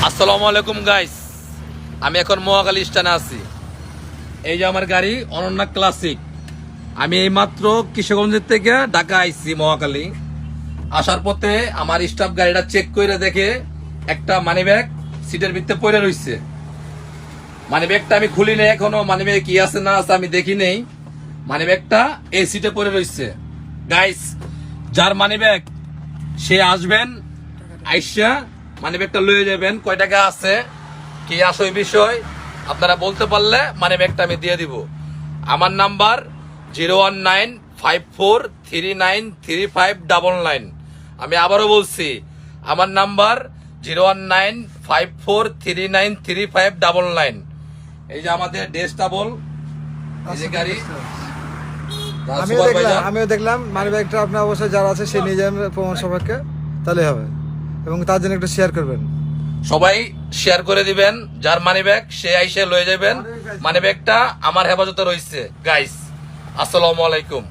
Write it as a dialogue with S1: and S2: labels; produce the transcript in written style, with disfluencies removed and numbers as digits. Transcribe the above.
S1: আসসালামু আলাইকুম গাইস, আমি এখন মহাখালী স্ট্যান্ডে আছি। এই যে আমার গাড়ি অনন্যা ক্লাসিক। আমি এইমাত্র কিশোরগঞ্জের থেকে ঢাকা আইছি মহাখালী। আসার পথে আমার স্টাফ গাড়িটা চেক করে দেখে একটা মানিব্যাগ সিটের ভিতরে পড়ে রয়েছে। মানিব্যাগটা আমি খুলি নেই এখনো, মানিব্যাগ কি আছে না আছে আমি দেখি নেই। মানিব্যাগটা এই সিটে পড়ে রয়েছে। গাইস, যার মানিব্যাগ সে আসবেন, আইসা মানিব্যাগটা লয়ে যাবেন। কয় টাকা আছে কি আসে বিষয় আপনারা বলতে পারলে মানিব্যাগটা আমি দিয়ে দিব। আমার নাম্বার 01954393599। আমি আবারও বলছি, আমার নাম্বার 01954393599। এই যে আমাদের ডেস্টাবল, এই যে গাড়ি।
S2: আমিও দেখলাম মানিব্যাগটা আপনার অবশ্যই যারা আছে সে নিয়ে যাবেন প্রমাণ সবাইকে, তাহলে হবে। এবং তার জন্য একটু শেয়ার করবেন,
S1: সবাই শেয়ার করে দিবেন। যার মানিব্যাগ সে আইসে লয়ে যাবেন। মানিব্যাগটা আমার হেফাজতে রয়েছে। গাইস, আসসালামু আলাইকুম।